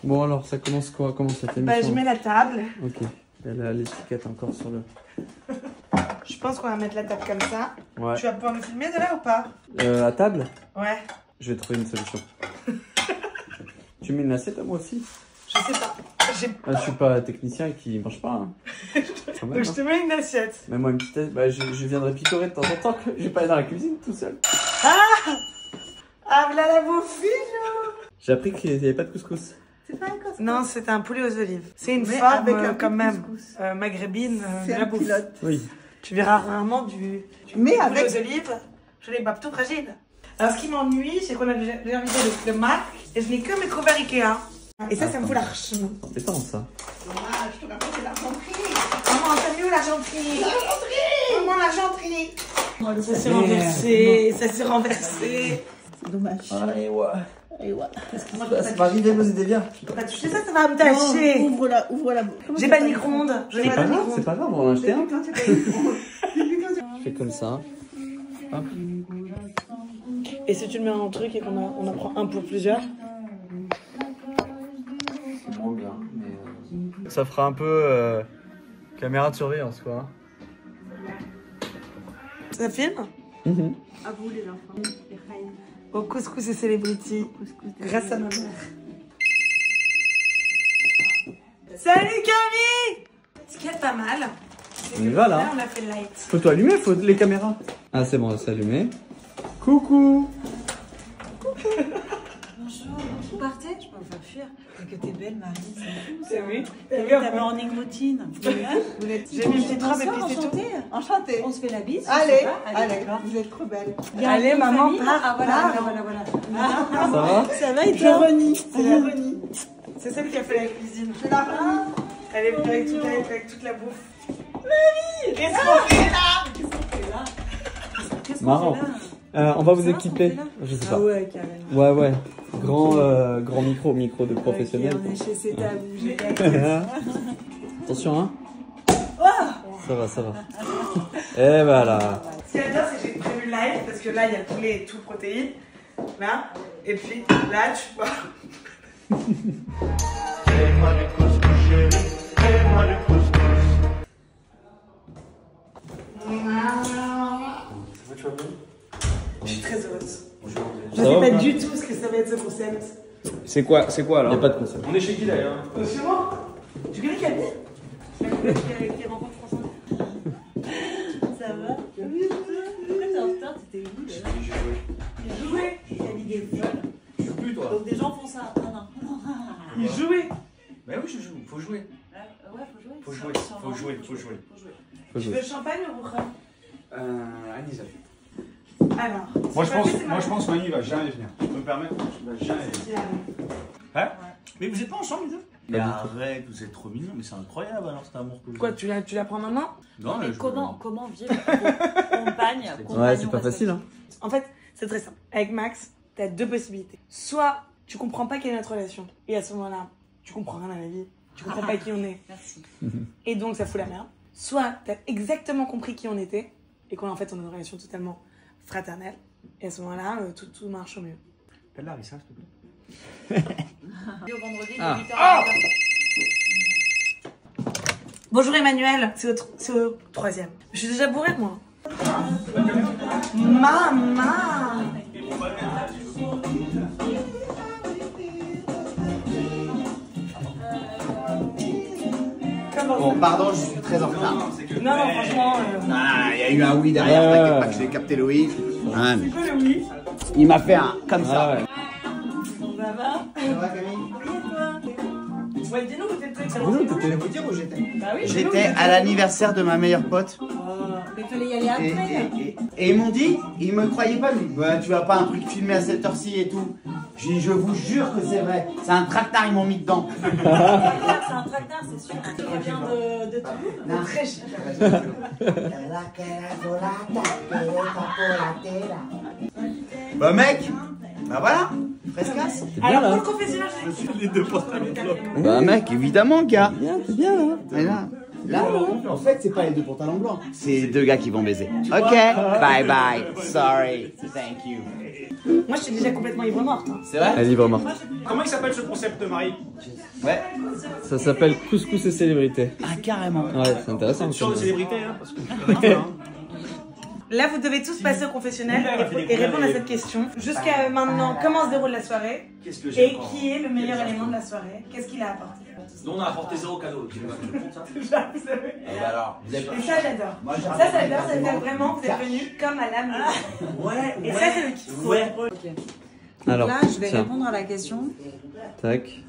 Bon alors, ça commence quoi? Comment cette émission? Bah je mets la table. Ok. Elle a l'étiquette encore sur le... Je pense qu'on va mettre la table comme ça. Ouais. Tu vas pouvoir me filmer de là ou pas? À table? Ouais. Je vais trouver une solution. Tu mets une assiette à moi aussi? Je sais pas. Ah, je suis pas technicien qui mange pas. Hein. Quand même, Donc je te mets une assiette. Mais moi une petite assiette, bah, je viendrai picorer de temps en temps que je vais pas aller dans la cuisine tout seul. Ah voilà la bouffe. J'ai appris qu'il n'y avait pas de couscous. C'est pas un couscous. Non, c'est un poulet aux olives. C'est une Mais forme avec un quand même couscous. maghrébine de C'est la un bouffe. pilote. Oui. Tu verras rarement du Mais poulet avec... aux olives. Je les bats tout fragile. Alors ce qui m'ennuie, c'est qu'on a déjà invité le Mac et je n'ai que mes couverts Ikea. Et ça me fout l'argent. C'est pas ça. Ah, je te rappelle, c'est l'argenterie. Maman, t'as vu l'argenterie? L'argenterie. Maman, l'argenterie. Oh, Ça s'est renversé, ça s'est renversé. C'est dommage. Allez, ouais. Et ouais. Ça va arriver, vous aidez bien. Tu peux pas toucher ça, ça va me tâcher. Ouvre-la, ouvre-la. J'ai pas de micro-ondes. Je n'ai pas de micro-ondes. C'est pas grave, on va en acheter un. Quand tu as micro-ondes. Je fais comme ça. Hop. Et si tu le mets en truc et qu'on en prend un pour plusieurs? C'est moins bien, mais... Ça fera un peu caméra de surveillance, quoi. Ça filme? À vous les enfants, les reines. Au couscous et celebrity. Grâce à ma mère. Salut Camille! Ce qui est pas mal. On y va là. On a fait le light. Faut tout allumer, faut les caméras. Ah c'est bon, c'est allumé. Coucou. Bonjour, vous partez? Je peux vous faire fuir. Que t'es belle, Marie, c'est fou. T'as vu? T'as vu ta morning routine? J'ai mis une petite robe et puis c'est tout. Enchantée. Enchantée. On se fait la bise? Allez, allez. vous êtes trop belle. Allez maman, Ah voilà. Ça va? Ça va et Je toi? renie, c'est la renie. c'est celle qui a fait la cuisine. C'est la renie. Elle est venue avec toute la bouffe. Marie! Qu'est-ce qu'on fait là? Qu'est-ce qu'on Marrant. fait là? On va vous Ça va, équiper. on fait là? Je sais Ah pas. ouais, carrément. Ouais. Grand micro de professionnel. Ok, on est chez C'est à bouger. Attention, hein. Ça va. Et voilà. Ce qui est bien, c'est que j'ai prévu le live parce que là, il y a poulet et tout protéines. Là. Et puis là, tu vois. Fais-moi du couscous, chérie, fais-moi du couscous. Je suis très heureuse. Je Ça sais va pas ou pas du tout ce que ça va être ce concept. C'est quoi alors? Y a pas de concept. On est chez qui d'ailleurs? Chez moi? Tu connais Camille? Qui rencontre François. Ça va? Pourquoi t'es en retard? T'étais où là? J'ai joué. Il a mis des folles. Je joue plus toi. Donc des gens font ça. Ah non. Il jouait. Bah oui, je joue, faut jouer. Ouais, Faut jouer. Faut Tu jouer. veux champagne ou rouge? Anissa. Alors. Moi c'est je pas pense, fait, c'est moi ma- je pense qu'Annie va jamais venir. Tu peux me permettre? Il va jamais venir. Hein? Mais vous êtes pas ensemble les deux? Mais arrête, vous êtes trop mignons, mais c'est incroyable alors cet amour que vous Quoi, avez. tu la prends maintenant? Non, Mais mais je- comment vivre compagne? Ouais, c'est pas facile, hein. En fait, c'est très simple. Avec Max, t'as deux possibilités. Soit tu comprends pas quelle est notre relation, et à ce moment-là, tu comprends rien à la vie, tu comprends pas qui on est, Merci. et donc ça fout la merde. Soit t'as exactement compris qui on était, et qu'en fait on a une relation totalement fraternelle, et à ce moment-là, tout marche au mieux. Appelle Larissa, s'il te plaît. Au vendredi, de Ah. 8h à 8h. Bonjour Emmanuel, c'est au troisième. Je suis déjà bourrée moi. Maman. Bon, pardon, je suis très en retard. Non, franchement. Ah, il y a eu un oui derrière, Ouais. t'inquiète pas que j'ai capté le oui. Ah, mais C'est quoi le oui? il m'a fait un comme Ah ça. ouais. Ça va? Ça va, Camille? Ouais, dis-nous, vous êtes très Je vais vous dire où j'étais. Bah oui, J'étais à l'anniversaire de ma meilleure pote. Mais fallait y aller Et, après. et ils m'ont dit, ils me croyaient pas, mais bah, tu vas pas un truc filmé à cette heure-ci et tout. J'ai dit, je vous jure que c'est vrai. C'est un tractard, ils m'ont mis dedans. C'est un tracteur, c'est sûr. Il vient de Toulouse. Non. très cher. Bah mec, bah voilà, frescasse. Alors, pour le confessionnal, Les deux portables. Bah mec, évidemment, gars. Bien, t'es bien là. Mais là, Là, en fait, c'est pas les deux pantalons blancs. C'est les deux gars qui vont baiser. Ok, bye bye. Sorry. Thank you. Moi, je suis déjà complètement ivre morte. Hein. C'est vrai? Elle est vraiment. Comment il s'appelle ce concept, Marie? Ouais. Ça s'appelle Couscous et célébrité. Ah, carrément. Ouais, c'est intéressant. Sur de célébrité, hein, parce que Là, vous devez tous passer au confessionnel et répondre à cette question. Jusqu'à maintenant, comment se déroule la soirée? Qu'est-ce que j'ai Et qui est le meilleur élément de la soirée? Qu'est-ce qu'il a apporté? Nous, on a apporté 0 cadeau. Tu comptes ça? Vous savez. Et alors, vous avez Et ça, j'adore. Moi, Ça, j'adore. Ça veut dire vraiment que vous êtes venus comme à l'âme. Ouais. Et ça, c'est le kiff. Ouais. Alors, Là, je vais tiens. répondre à la question. Tac,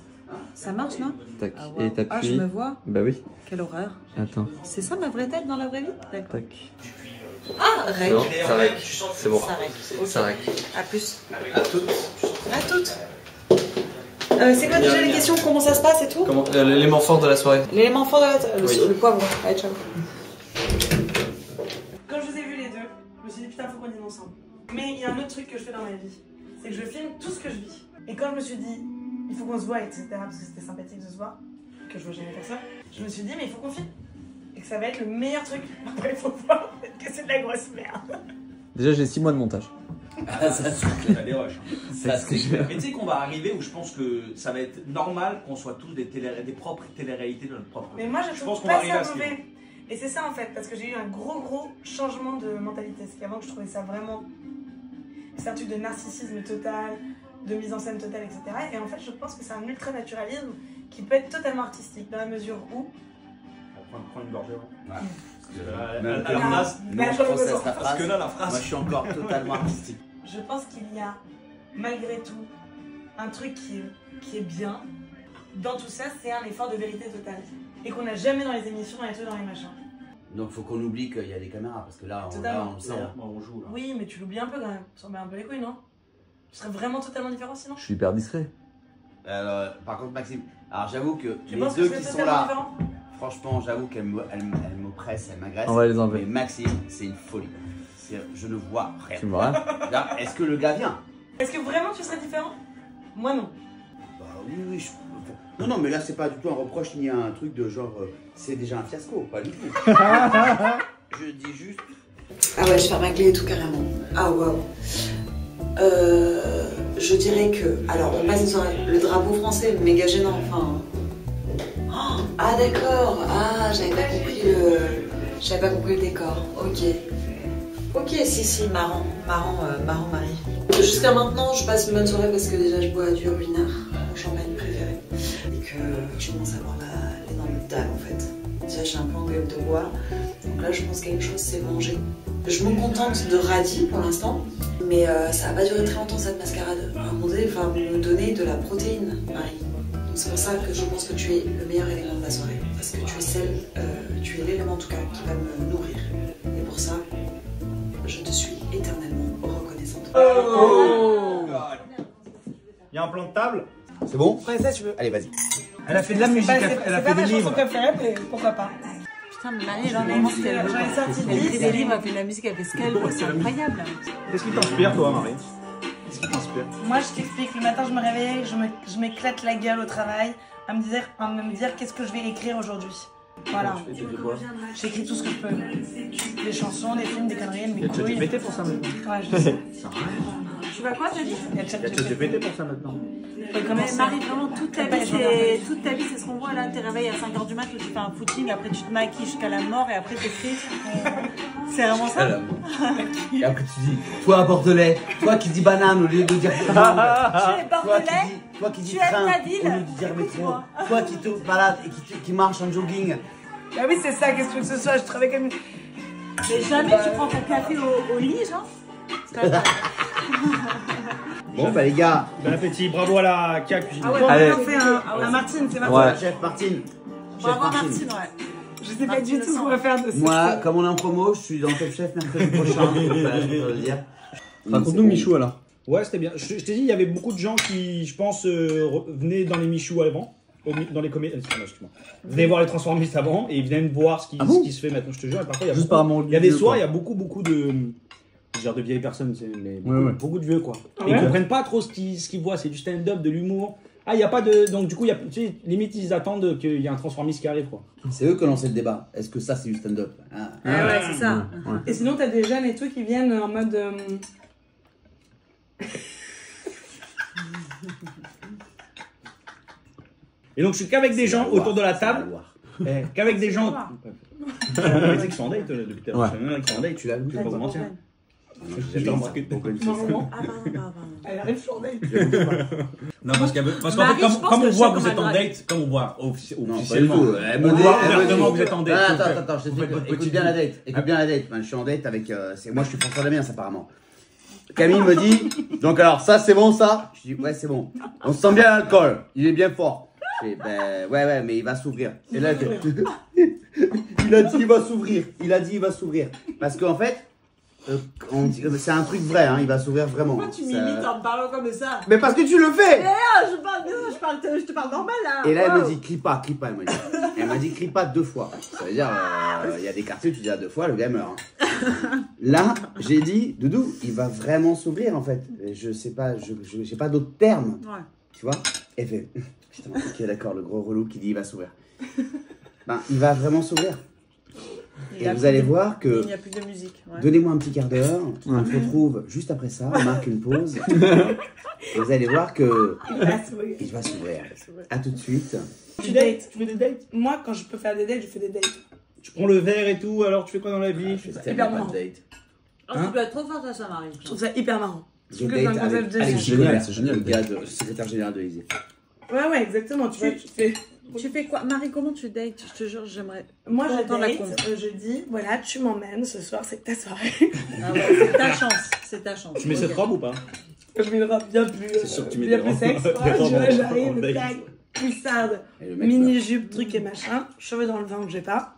Ça marche, non? tac. Ah, Et wow. Ah, je t'appuies. me vois. Bah oui. Quelle horreur. Attends. C'est ça ma vraie tête dans la vraie vie? D'accord. Tac. Ah, règle. Non, ça règle. C'est bon. Ça règle. Ça règle. À plus. À toutes. À toutes. C'est quoi déjà les questions? Comment ça se passe et tout? Comment l'élément fort de la soirée? L'élément fort de la Oui. le poivron. Allez, ciao. Quand je vous ai vus les deux, je me suis dit putain, faut qu'on dîne ensemble. Mais il y a un autre truc que je fais dans ma vie, c'est que je filme tout ce que je vis. Et quand je me suis dit, il faut qu'on se voit, etc., parce que c'était sympathique de se voir, que je vois jamais personne, je me suis dit, mais il faut qu'on filme. Et que ça va être le meilleur truc. Après, il faut voir que c'est de la grosse merde. Déjà, j'ai 6 mois de montage. Ah, ça, c'est des rushs. Ça, c'est clair. Mais tu sais qu'on va arriver où je pense que ça va être normal qu'on soit tous des propres téléréalités de notre propre. Mais moi, je pense trouve qu'on va pas arriver à ça ce mauvais. Et c'est ça en fait, parce que j'ai eu un gros changement de mentalité. Parce qu'avant, je trouvais ça vraiment. C'est un truc de narcissisme total, de mise en scène totale, etc. Et en fait, je pense que c'est un ultra-naturalisme qui peut être totalement artistique, dans la mesure où. Prends une gorgée, ouais. Même À la phrase. Non, je pense à ta Parce phrase. que là, la phrase. Moi, je suis encore totalement artistique. Je pense qu'il y a, malgré tout, un truc qui est bien. Dans tout ça, c'est un effort de vérité totale. Et qu'on n'a jamais dans les émissions, dans les trucs, dans les machins. Donc, faut qu'on oublie qu'il y a des caméras parce que là, Totalement. on le sait. On joue là. Oui, mais tu l'oublies un peu quand même. Tu s'en mets un peu les couilles, non? Tu serais vraiment totalement différent sinon? Je suis hyper discret. Par contre, Maxime, alors j'avoue que Tu les penses deux que qui c'est sont totalement là, différent? franchement, j'avoue qu'elle m'oppresse, elle m'agresse. On va les enlever. Mais Maxime, c'est une folie. Je ne vois rien. Tu me vois? Là, est-ce que le gars vient? Est-ce que vraiment tu serais différent? Moi non. Bah oui, non, mais là, c'est pas du tout un reproche ni un truc de genre, c'est déjà un fiasco, pas du tout. Je dis juste. Ah ouais, je ferme ma clé et tout carrément. Ah waouh. Je dirais que. Alors, on passe une soirée. Le drapeau français, méga gênant, enfin. Oh, ah d'accord. Ah, j'avais pas compris le décor. Ok. Ok, si, marrant, Marie. Jusqu'à maintenant, je passe une bonne soirée parce que déjà je bois du Ruinard, mon champagne préféré. Et que je commence à avoir l'énorme dalle en fait. Déjà, j'ai un peu en gueule de bois. Donc là, je pense qu'une chose, c'est manger. Je me contente de radis pour l'instant, mais ça va pas durer très longtemps cette mascarade. À un moment donné, il va me donner de la protéine, Marie. Donc c'est pour ça que je pense que tu es le meilleur élément de la soirée. Parce que tu es l'élément en tout cas qui va me nourrir. Et pour ça, je te suis éternellement reconnaissante. Oh Il y a un plan de table. C'est bon? Ouais, ça tu veux. Allez, vas-y. Elle a fait de la musique, elle a fait des livres. préférée, mais pourquoi pas. Putain, mais Marie, j'en ai marre qu'elle veut J'en ai pas. sorti Elle 10. fait des livres, elle fait de la musique, elle fait ce qu'elle veut, c'est incroyable. Qu'est-ce qui t'inspire, toi, Marie? Qu'est-ce qui t'inspire? Moi, je t'explique. Le matin, je me réveille, je m'éclate la gueule au travail à me dire qu'est-ce que je vais écrire aujourd'hui. Voilà. J'écris tout ce que je peux. Des chansons, des films, des conneries, mes couilles. GPT pour ça maintenant. Ouais, je sais. Tu vas quoi, t'as dit? Il y a le chat Il y a GPT. GPT pour ça maintenant. Mais Marie, vraiment, toute ta vie, c'est ce qu'on voit là. T'es réveillé à 5h du mat où tu fais un footing, après tu te maquilles jusqu'à la mort et après t'écris. C'est vraiment ça? Et après, tu dis, toi, Bordelais, toi qui dis banane au lieu de dire. Tu es bordelais? Toi qui dis Tu aimes train ta ville? au lieu de dire métro. Écoute-moi. Toi qui te balades et qui marche en jogging. Ah oui, c'est ça, qu'est-ce que ce soit, je travaille comme une. Mais jamais tu prends ton café au lit, genre? Bon, bah les gars, Bon appétit, bravo à la qui a cuisiné. Ah ouais, Allez. on fait un Martine, c'est Martine. Ouais. chef Martine. Bravo Martine, ouais. Je sais pas du tout ce qu'on va faire de ça. Moi, comme on est en promo, je suis dans Top Chef mercredi prochain. Voilà, je peux te le dire. Raconte-nous Michou alors. Ouais, c'était bien. Je t'ai dit, il y avait beaucoup de gens qui, je pense, venaient dans les Michou avant. Dans les comédies. Excuse-moi. Venaient voir les Transformistes avant et ils venaient voir ce qui se fait maintenant, je te jure. Et parfois, il y a Juste beaucoup- par amour il y a des vieux, soirs, quoi. il y a beaucoup de. Je veux dire de vieilles personnes, mais beaucoup, Ouais, ouais. beaucoup de vieux quoi. Ah Et ils ouais comprennent pas trop ce qu'ils voient, c'est du stand-up, de l'humour. Ah, il n'y a pas de. Donc, du coup, y a, tu sais, limite, ils attendent qu'il y ait un transformiste qui arrive, quoi. C'est eux qui ont lancé le débat. Est-ce que ça, c'est du stand-up? Ah. Ah ouais, c'est ça. Et sinon, t'as des jeunes et tout qui viennent en mode. Et donc, je suis qu'avec des gens autour de la table. Qu'avec des gens. Il y en a qui sont en date depuis tout à l'heure. Il y en a qui sont en date, tu l'as vu, je vais pas vous mentir. Je t'ai remarqué. Normalement. Ah, pardon. Elle arrive sur date. Non, parce qu'en fait, Marie, je pense comme que on je voit sais que vous êtes comment en elle date, comme on voit Non, officiellement, pas du tout. Elle me on dit- voit elle me ouvertement dit- que vous êtes en date. Attends, je t'explique. Écoute bien la date. Écoute bien la date. Je suis en date avec. Moi, je suis François Damiens, apparemment. Camille me dit. Donc, alors, ça, c'est bon, ça? Je dis, ouais, c'est bon. On se sent bien l'alcool. Il est bien fort. Je dis, ben, ouais, mais il va s'ouvrir. Et là, il a dit, il va s'ouvrir. Il a dit, il va s'ouvrir. Parce qu'en fait, c'est un truc vrai, hein, il va s'ouvrir vraiment. Pourquoi tu m'imites en me parlant comme ça? Mais parce que tu le fais! Je te parle normal là. Et là, elle Wow. me dit, crie pas, elle m'a dit. Elle m'a dit, crie pas 2 fois. Ça veut dire, il y a des quartiers où tu dis à 2 fois, le gars meurt. Hein. Là, j'ai dit, Doudou, il va vraiment s'ouvrir en fait. Et je sais pas, j'ai pas d'autres termes. Ouais. Tu vois? Elle fait, putain, ok, d'accord, le gros relou qui dit, il va s'ouvrir. Ben, il va vraiment s'ouvrir. Il y Et a vous plus allez de- voir que. Il n'y a plus de musique. Ouais. Donnez-moi un petit quart d'heure, on se retrouve juste après ça, on marque une pause. Et vous allez voir que. Il va s'ouvrir. A tout de suite. Tu dates? Tu fais des dates? Moi, quand je peux faire des dates, je fais des dates. Tu prends le verre et tout, alors tu fais quoi dans la vie? C'est hyper pas marrant. de date. Oh, tu dois être trop forte à ça, Marie. Je trouve ça hyper marrant. Je Surtout que dans date le avec concept de Alex chien. Gigolert, c'est génial. le gars de secrétaire général de l'Élysée. Ouais, exactement. Tu vois, tu fais. Tu fais quoi? Marie, comment tu dates? Je te jure, j'aimerais. Moi, Faut je entendre la date, con. je dis, voilà, tu m'emmènes ce soir, c'est ta soirée. Ah ouais, c'est ta chance. C'est ta chance. Tu mets cette robe ou pas? Je mets une robe bien plus. C'est sûr que tu mets bien des plus robes. sexe. Des Ouais, robes tu vois, en j'arrive, date. tac, cuissarde, Et le mec mini-jupe, truc et machin, cheveux dans le vin que j'ai pas.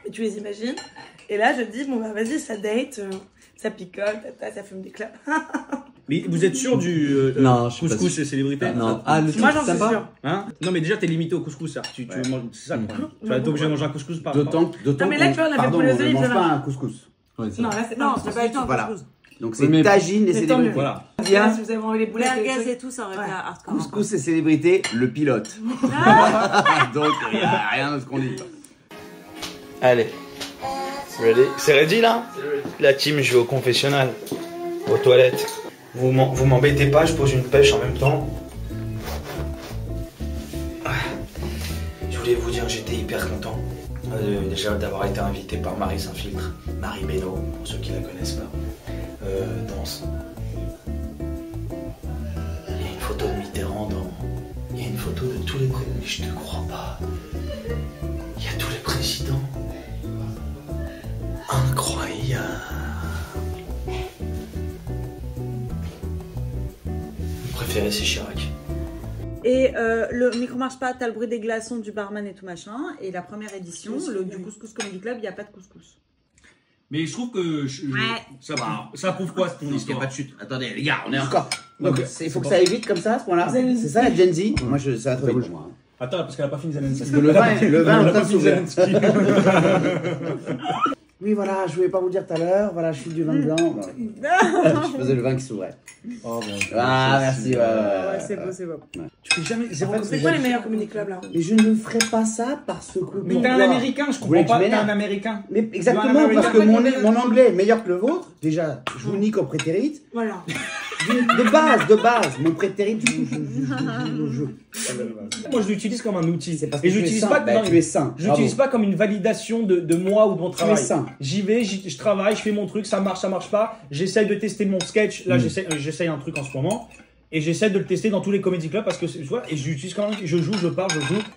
Et tu les imagines. Et là, je dis, bon, bah vas-y, ça date, ça picole, ça fume des clopes. Mais vous êtes sûr du Non, je suis pas couscous et célébrité? Non. Ah, le Moi, truc j'en suis sympa. sûre. Hein? Non, mais déjà, t'es limité au couscous, ça. Tu manges, c'est ça le problème. Tu vas être obligé de manger un couscous par D'autant Non, mais là, tu vois, on avait pardon, poulet on ne olive, mange ça pas va. un couscous. Ouais, c'est Non, vrai. là, c'est Non, pas c'est pas du tout un Voilà. couscous. Donc Oui, c'est mais- tagine et Mais tant mieux. célébrité. Voilà. Bien, si vous avez enlevé les boulettes. Merguez et tout, ça aurait été Ouais. hardcore. Couscous et célébrité, le pilote. Donc il n'y a rien d'autre qu'on dit. Allez. Ready? C'est ready là? La team, je vais au confessionnal. Aux toilettes. Vous m'embêtez pas, je pose une pêche en même temps. Ah. Je voulais vous dire que j'étais hyper content. Déjà d'avoir été invité par Marie Saint-Filtre, Marie Beno, pour ceux qui la connaissent pas. Danse. Il y a une photo de Mitterrand dans. Il y a une photo de tous les présidents. Je te crois pas. Il y a tous les présidents. Incroyable. Mon préféré c'est Chirac. Et le micro marche pas, t'as le bruit des glaçons, du barman et tout machin. Et la première édition, du Couscous Comedy Club, il n'y a pas de couscous. Mais je trouve que ça prouve quoi ton Il n'y a histoire? pas de chute. Attendez, les gars, on est encore. Donc Ok, il faut que ça aille vite comme ça à ce point-là. C'est ça la Gen Z? Moi, ça va trop vite pour moi. Attends, parce qu'elle a pas fini Zelensky. Parce que le vin est Elle en a train pas de fini s'ouvrir. Zelensky. Oui, voilà, je voulais pas vous dire tout à l'heure. Voilà, je suis du vin blanc. Je faisais le vin qui s'ouvrait. Oh, bon. Ah, merci. Ouais, c'est beau, c'est beau. Tu fais jamais zéro C'est quoi les meilleurs comedy clubs là? Mais je ne ferai pas ça parce que. Mais t'es un américain, je comprends Oui, tu pas. T'es m'énerves. un américain. Mais Tu exactement, vois, un parce que Américain, mon anglais est meilleur que le vôtre. Déjà, je vous nique au prétérite. Voilà. De base, mon prétérite, je. Moi, je l'utilise comme un outil. C'est parce Et que je tu es l'utilise sain. pas. Bah, non, tu es sain. je l'utilise pas comme une validation de moi ou de mon travail. sain. J'y vais, je travaille, je fais mon truc, ça marche pas. J'essaye de tester mon sketch. Là, j'essaye un truc en ce moment. Et j'essaie de le tester dans tous les comedy clubs parce que tu vois, et j'utilise quand même, je joue, je parle,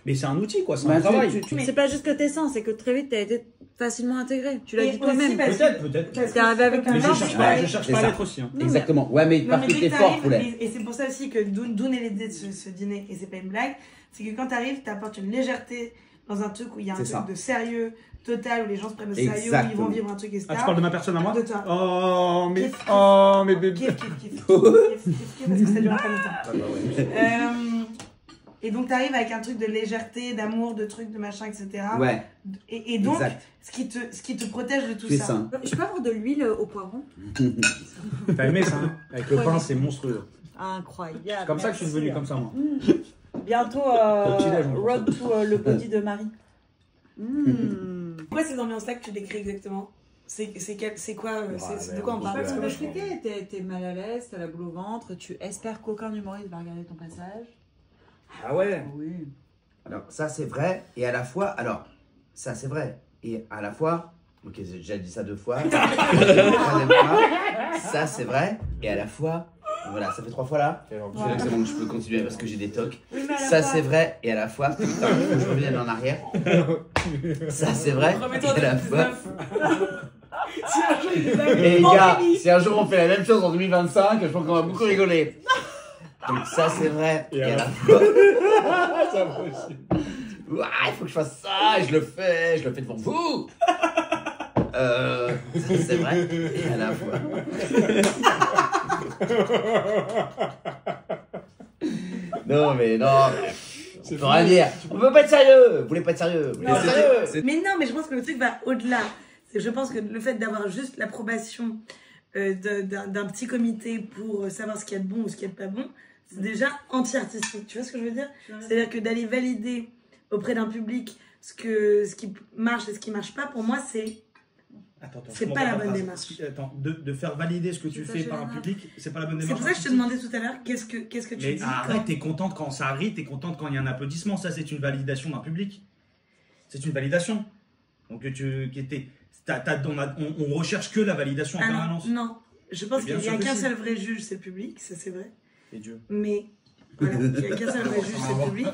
mais c'est un outil quoi, c'est un travail. C'est pas juste que t'es sain, c'est que très vite t'as été facilement intégré. Tu l'as Et dit toi-même. aussi, parce que- Peut-être. T'es arrivé avec un Mais vin, je cherche c'est pas, pareil. je cherche C'est pas à ça. l'être aussi. Hein. Exactement. Ouais, mais Non, parce mais que dès t'es que fort, t'arrives, poulet. et c'est pour ça aussi que d'où naît l'idée de ce dîner, et c'est pas une blague, c'est que quand t'arrives, t'apportes une légèreté dans un truc où il y a un C'est truc ça. de sérieux total, où les gens se prennent au sérieux, où ils Exactement. vont vivre un truc, etc. Ah, tu parles de ma personne à moi? De toi. Oh, mais. Kiff, kiff. Oh, mais bébé. Kiff, kiff, kiff, kiff, kiff, kiff, parce que ça dure pas longtemps. Et donc t'arrives avec un truc de légèreté, d'amour, de trucs, de machin, etc. Ouais, Et donc, exact. ce qui te protège de tout Tu es ça. sain. Je peux avoir de l'huile au poivron? T'as aimé ça? Hein avec le pain, c'est monstrueux. Incroyable. C'est comme ça que je suis devenu comme ça, moi. Bientôt, petit-déj, on road to le body de Marie. Pourquoi ces ambiances-là que tu décris exactement? C'est quoi c'est de quoi on parle? Parce que m'expliquer, t'es mal à l'aise, t'as la boule au ventre, tu espères qu'aucun humoriste va regarder ton passage. Ah ouais. Oui. Alors, ça c'est vrai, et à la fois, alors, ça c'est vrai, et à la fois, ok, j'ai déjà dit ça 2 fois, troisième fois, ça c'est vrai, et à la fois, voilà, ça fait 3 fois là, c'est bon, je peux continuer parce que j'ai des tocs, ça c'est vrai, et à la fois, putain, faut que je revienne en arrière, ça c'est vrai, et à la fois, et les gars, si un jour on fait la même chose en 2025, je pense qu'on va beaucoup rigoler. Donc ça c'est vrai, et à la fois, il faut que je fasse ça, et je le fais devant vous. Ça c'est vrai, et à la fois. Non mais on peut rien dire. On peut pas être sérieux. Vous voulez pas être sérieux. Vous voulez être sérieux. Mais non, mais je pense que le truc va au-delà. Je pense que le fait d'avoir juste l'approbation d'un petit comité pour savoir ce qu'il y a de bon ou ce qu'il y a de pas bon, c'est déjà anti-artistique. Tu vois ce que je veux dire? C'est-à-dire que d'aller valider auprès d'un public ce qui marche et ce qui marche pas, pour moi, c'est pas la bonne démarche. Attends, de faire valider ce que tu fais par un public, c'est pas la bonne démarche. C'est pour ça que je te demandais tout à l'heure, qu'est-ce que tu mais dis arrête, t'es contente quand ça arrive, t'es contente quand il y a un applaudissement. Ça, c'est une validation d'un public. C'est une validation. Donc, on recherche que la validation en permanence. Non, je pense qu'il n'y a qu'un seul vrai juge, c'est le public, ça c'est vrai. Et Dieu. Mais voilà, il n'y a qu'un seul vrai juge, c'est le public.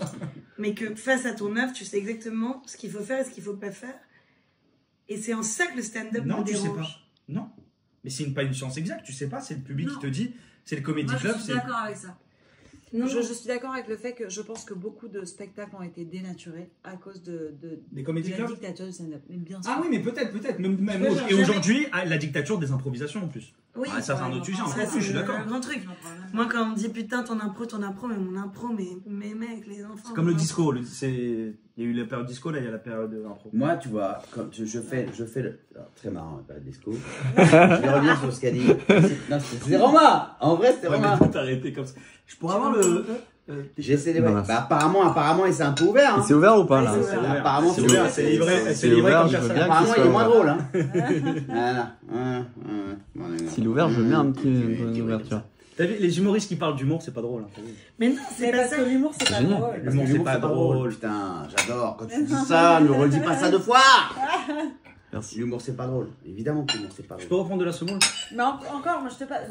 Mais que face à ton œuvre, tu sais exactement ce qu'il faut faire et ce qu'il ne faut pas faire. Et c'est en ça que le stand-up me dérange. Non, tu sais pas. Non. Mais c'est pas une science exacte, tu sais pas, c'est le public qui te dit, c'est le Comedy Club. Je suis d'accord avec ça. Non, je suis d'accord avec le fait que je pense que beaucoup de spectacles ont été dénaturés à cause de des Comedy la Club dictature du stand-up. Mais bien sûr. Ah oui, mais peut-être. Et aujourd'hui, la dictature des improvisations en plus. Oui, ça c'est un autre sujet. Je suis d'accord. Un grand truc. Moi, quand on me dit putain, ton impro, mais mon impro, mais mec, les enfants. C'est comme le disco. Il y a eu la période disco, là, il y a la période impro. Moi, tu vois, quand je fais le. Alors, très marrant, la période disco. Je vais revenir sur ce qu'a dit. Non, c'était Romain. En vrai, c'était Romain. Mais t'arrêter comme ça. Je pourrais avoir le. J'ai essayé de. Bah, apparemment, il s'est un peu ouvert. Hein. C'est ouvert ou pas là? Apparemment, c'est ouvert. C'est livré. C'est ouvert, comme je veux personne. bien. Apparemment, il est moins drôle. Hein. S'il est ouvert, je veux bien un petit ouverture. T'as vu, les humoristes qui parlent d'humour, c'est pas drôle. Hein, mais non, c'est pas ça. Que l'humour, c'est pas génial. drôle. L'humour, c'est pas drôle. Putain, j'adore. Quand tu dis ça, ne redis pas ça 2 fois. Merci. L'humour, c'est pas drôle. Évidemment que l'humour, c'est pas Je drôle. peux reprendre de la semoule? Mais encore, moi je te passe.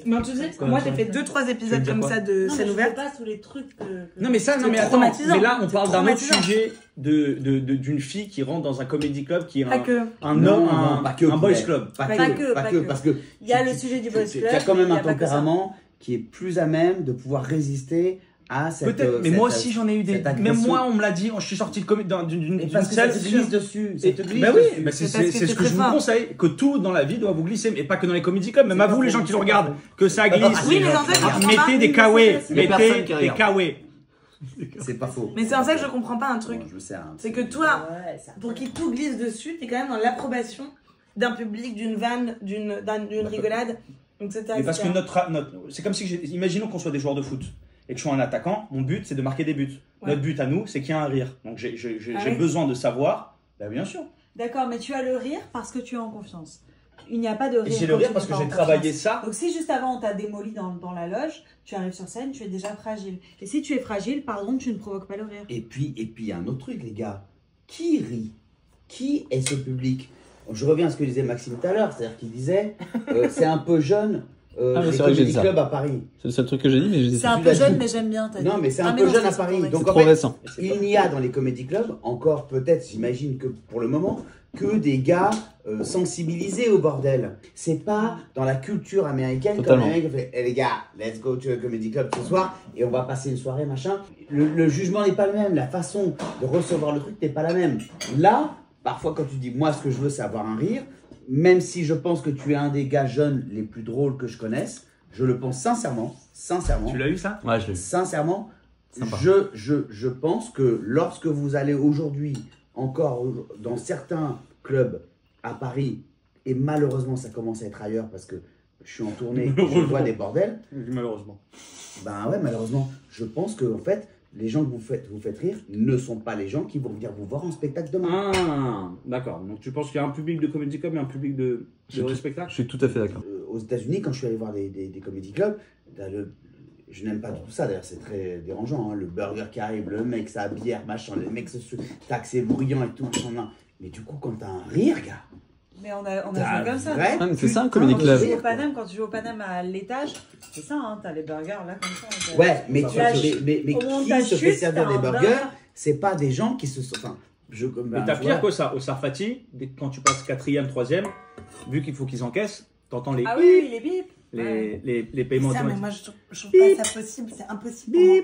Mais tu sais, moi j'ai fait 2-3 épisodes comme ça de scène ouverte. pas tous les trucs que. Non mais ça, C'est non mais attends, traumatisant. mais là on C'est parle d'un autre traumatisant. sujet d'une fille qui rentre dans un comedy club qui est Pas que. un boys club. Pas Pas que, que. parce que Il y a le sujet du boys club. tu as quand même il y un a pas que ça. tempérament qui est plus à même de pouvoir résister à cette. Peut-être, mais moi aussi j'en ai eu des. cette Même agression. moi on me l'a dit, je suis sorti d'une Et parce que ça salle. te glisse dessus. Ça te glisse Bah oui, dessus. bah C'est c'est parce que ce c'est que je très vous fort. conseille, que tout dans la vie doit vous glisser, mais pas que dans les comedy clubs, même à vous les gens qui le regardent, que ça glisse. Oui, mais en fait, je comprends pas. Mettez des Oui, kawé, c'est les personnes mettez qui des regardent. kawé. C'est pas faux. Mais c'est en ça que je comprends pas un truc. Bon, je le sais, hein. C'est que toi, Ouais, ça. pour qu'il tout glisse dessus, t'es quand même dans l'approbation d'un public, d'une vanne, d'une rigolade, etc. Mais parce que etc. c'est comme si, imaginons qu'on soit des joueurs de foot et que je sois un attaquant, mon but c'est de marquer des buts. Ouais. Notre but à nous, c'est qu'il y a un rire. Donc j'ai oui. besoin de savoir, bah bien sûr. D'accord, mais tu as le rire parce que tu es en confiance. Il n'y a pas de rire. Et j'ai le quand rire tu parce n'es que pas j'ai en travaillé confiance. ça. Donc si juste avant on t'a démoli dans la loge, tu arrives sur scène, tu es déjà fragile. Et si tu es fragile, pardon, tu ne provoques pas le rire. Et puis, il y a un autre truc, les gars. Qui rit? Qui est ce public? Je reviens à ce que disait Maxime tout à l'heure, c'est-à-dire qu'il disait c'est un peu jeune, mais les c'est vrai que j'ai comedy dit ça. clubs à Paris. C'est le seul truc que j'ai dit, mais je dis C'est ça. un Tu peu l'as jeune, dit. mais j'aime bien. t'as Non, dit. mais c'est Ah, un peu non, jeune à c'est Paris. correct. Donc C'est en trop fait, récent. il n'y a dans les comedy clubs, encore peut-être, j'imagine que pour le moment, que des gars sensibilisés au bordel. C'est pas dans la culture américaine Totalement. comme les mecs qui font hey, les gars, let's go to a comedy club ce soir et on va passer une soirée machin. Le jugement n'est pas le même, la façon de recevoir le truc n'est pas la même. Là, parfois quand tu dis moi ce que je veux c'est avoir un rire, même si je pense que tu es un des gars jeunes les plus drôles que je connaisse, je le pense sincèrement. Tu l'as eu ça? Ouais, je l'ai vu. Sincèrement, Sympa. je pense que lorsque vous allez aujourd'hui encore dans certains clubs à Paris, et malheureusement ça commence à être ailleurs parce que je suis en tournée, je vois des bordels. Malheureusement. Ben ouais, malheureusement, je pense que en fait, les gens que vous faites rire ne sont pas les gens qui vont venir vous voir en spectacle demain. Ah, d'accord. Donc tu penses qu'il y a un public de comedy club et un public de spectacle? Je suis tout à fait d'accord. Aux États-Unis, quand je suis allé voir des comedy clubs, je n'aime pas du tout ça, d'ailleurs c'est très dérangeant, hein, le burger qui arrive, le mec, sa bière, machin, les mecs se taxent, c'est bruyant et tout, machin. Mais du coup, quand t'as un rire, gars, Mais on a fait comme ça. vrai Ah, mais c'est ça un comedy club. Au Paname, quand tu joues au Paname à l'étage, c'est ça, hein, t'as les burgers là comme ça. Ouais, mais, Au moment de ta qui se fait chute, servir t'as des un burgers, burger. c'est pas des gens qui se sont... Enfin, Mais t'as pire que ça. Au Sarfati, quand tu passes 4e, 3e, vu qu'il faut qu'ils encaissent, t'entends les Ah oui, les bips. les paiements Ça, mais automatiques. moi, je trouve pas ça possible. C'est impossible. pour moi.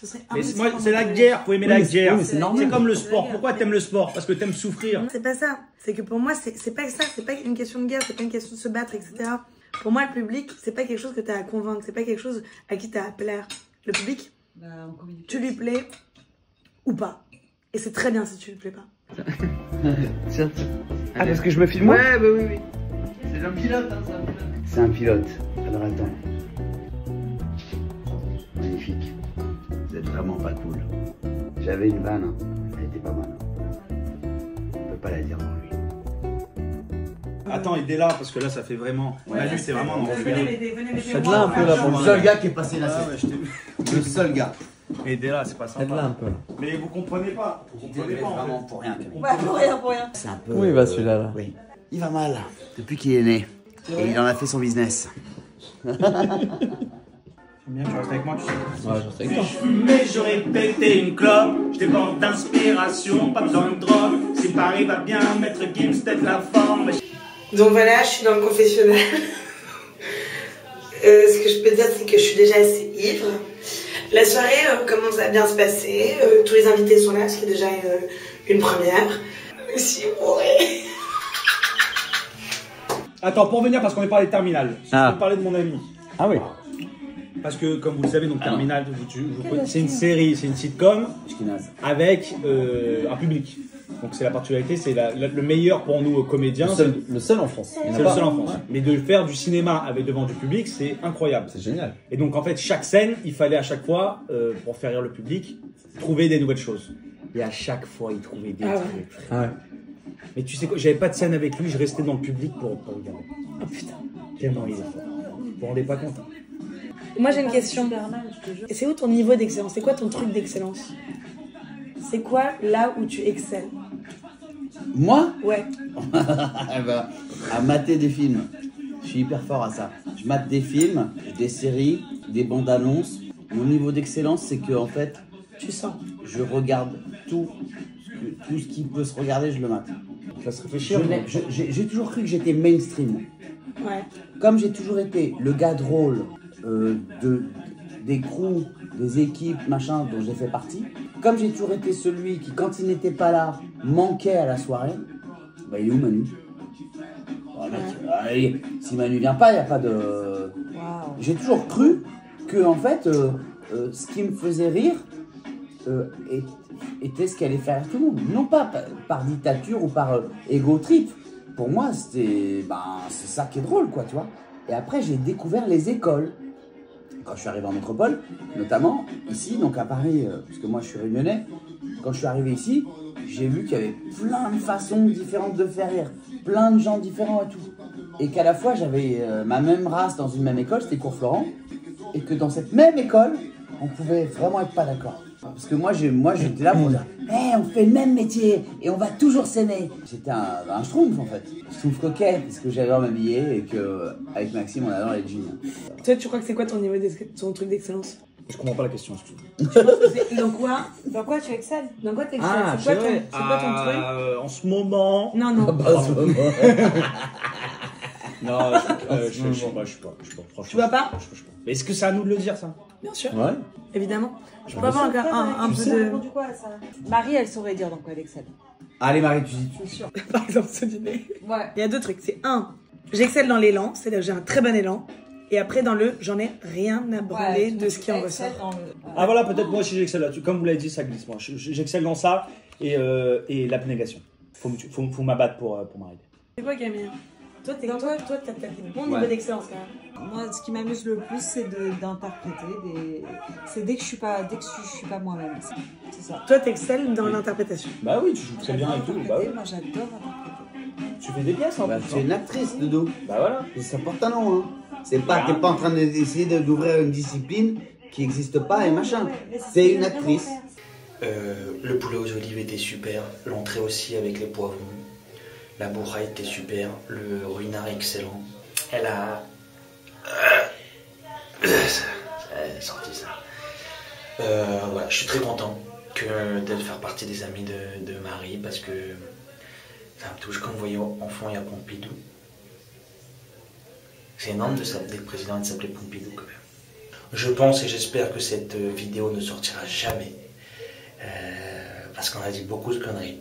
Ce serait Mais impossible. moi, pour c'est moi la de- guerre, faut aimer la guerre. mais c'est normal. C'est comme le C'est la sport. guerre. Pourquoi t'aimes le sport? Parce que t'aimes souffrir. C'est pas ça. C'est que pour moi, c'est pas ça. C'est pas une question de guerre. C'est pas une question de se battre, etc. Pour moi, le public, c'est pas quelque chose que t'as à convaincre. C'est pas quelque chose à qui t'as à plaire. Le public, Bah, en comédie. tu lui plais ou pas. Et c'est très bien si tu lui plais pas. Tiens, Ah, parce que je me filme moi? Ouais, bah oui. C'est un pilote, hein, ça. C'est un pilote. Alors attends. Magnifique. Vous êtes vraiment pas cool. J'avais une vanne, hein. Elle était pas mal. On peut pas la dire dans lui. Attends, aidez là parce que là, ça fait vraiment. Ouais, Lui, c'est vraiment dans Venez m'aider, venez m'aider. Faites-la un peu là pour Le moi. seul gars qui est passé là, Ah ouais, je t'ai vu. c'est le seul gars. Aidez là, c'est pas Faites-là un sympa. peu là. Mais vous comprenez pas. Vous comprenez pas. en Vraiment fait. pour rien. Camille. Ouais, pour rien, pour rien. C'est un peu. Oui, bah celui-là là. Oui. Il va mal depuis qu'il est né. Et il en a fait son business. J'aime bien, tu restes avec moi, tu sais. Ouais, je sais que toi. Mais j'aurais pété une clope, je déborde d'inspiration, pas besoin de drogue. Si Paris va bien, mettre Gims, peut-être la forme. Donc voilà, je suis dans le confessionnal. Ce que je peux dire, c'est que je suis déjà assez ivre. La soirée commence à bien se passer. Tous les invités sont là, ce qui est déjà une première. Je suis bourrée. Attends, pour venir, parce qu'on est parlé de Terminal, je Ah. peux parler de mon ami. Ah oui. Parce que, comme vous le savez, donc Terminal, c'est une série, c'est une sitcom avec un public. Donc c'est la particularité, c'est le meilleur pour nous comédiens. Le seul en France. Il y en a C'est le pas. seul en France. Mais de faire du cinéma avec devant du public, c'est incroyable. C'est génial. Et donc en fait, chaque scène, il fallait à chaque fois, pour faire rire le public, trouver des nouvelles choses. Et à chaque fois, il trouvait des trucs. Ah ouais. Mais tu sais quoi, j'avais pas de scène avec lui, je restais dans le public pour regarder. Oh putain. Tellement il est fort. Vous vous rendez pas compte? Moi j'ai une question. Super mal, je te jure. C'est où ton niveau d'excellence? C'est quoi ton truc d'excellence? C'est quoi là où tu excelles? Moi Ouais. Eh ben, à mater des films. Je suis hyper fort à ça. Je mate des films, des séries, des bandes annonces. Mon niveau d'excellence, c'est que en fait, Tu sens. je regarde tout ce qui peut se regarder, je le mate. Ça se réfléchir. J'ai toujours cru que j'étais mainstream. Ouais. Comme j'ai toujours été le gars drôle des crews, des équipes, machin, dont j'ai fait partie, comme j'ai toujours été celui qui, quand il n'était pas là, manquait à la soirée, bah il est où Manu? Oh, mec, allez, si Manu vient pas, il n'y a pas de... Waouh. J'ai toujours cru que, en fait, ce qui me faisait rire était ce qui allait faire tout le monde. Non pas par dictature ou par ego trip. Pour moi, c'est ça qui est drôle, quoi, tu vois. Et après, j'ai découvert les écoles. Quand je suis arrivé en métropole, notamment ici, donc à Paris, parce que moi je suis réunionnais, quand je suis arrivé ici, j'ai vu qu'il y avait plein de façons différentes de faire rire, plein de gens différents et tout. Et qu'à la fois j'avais ma même race dans une même école, c'était Cours Florent, et que dans cette même école, on pouvait vraiment être pas d'accord. Parce que moi j'étais là pour dire, hey, on fait le même métier et on va toujours s'aimer. J'étais un schtroumpf en fait, schtroumpf coquet, parce que j'adore m'habiller et que avec Maxime on adore les jeans. Toi, tu crois que c'est quoi ton niveau ton truc d'excellence? Je comprends pas la question. excuse-moi. Dans quoi? Dans quoi tu excelles? Dans quoi t'excelles? Ah, c'est quoi ton truc? En ce moment. Non, non. Non, je sais pas, franchement. Tu vois pas? Je sais pas. Mais est-ce que c'est à nous de le dire ça? Bien sûr. Ouais. Évidemment. Je peux avoir un peu Tu de... répondu quoi à ça? Marie, elle saurait dire dans quoi elle excelle. Allez Marie, tu dis. C'est sûr. Par exemple, ce dîner. Ouais. Il y a deux trucs. C'est un, j'excelle dans l'élan, c'est-à-dire que j'ai un très bon élan. Et après, dans le, j'en ai rien à branler de ce qui en ressort. Ah voilà, peut-être moi aussi j'excelle là-dessus. Comme vous l'avez dit, ça glisse moi. J'excelle dans ça et l'abnégation. Faut m'abattre pour m'arrêter. C'est quoi, Camille? Toi, t'es comme toi, t'as tapine. Mon Ouais. niveau d'excellence quand même. Moi, ce qui m'amuse le plus, c'est d'interpréter. C'est dès que je suis pas moi-même. C'est ça. Toi, t'excelles dans l'interprétation. Bah oui, tu joues très bien et tout. Bah oui. Moi, j'adore interpréter. Tu fais des pièces en Bah, plus. tu es une actrice, Dodo. Bah voilà. Et ça porte un nom, hein. T'es pas en train d'essayer d'ouvrir une discipline qui n'existe pas et machin. C'est une actrice. Le poulet aux olives était super, l'entrée aussi avec les poivrons, la bourra était super, le ruinard excellent. Elle a sorti ça. Voilà, je suis très content de faire partie des amis de Marie parce que ça me touche. Comme vous voyez, enfant, il y a Pompidou. C'est énorme d'être président et de s'appeler Pompidou quand même. Je pense et j'espère que cette vidéo ne sortira jamais. Parce qu'on a dit beaucoup de conneries.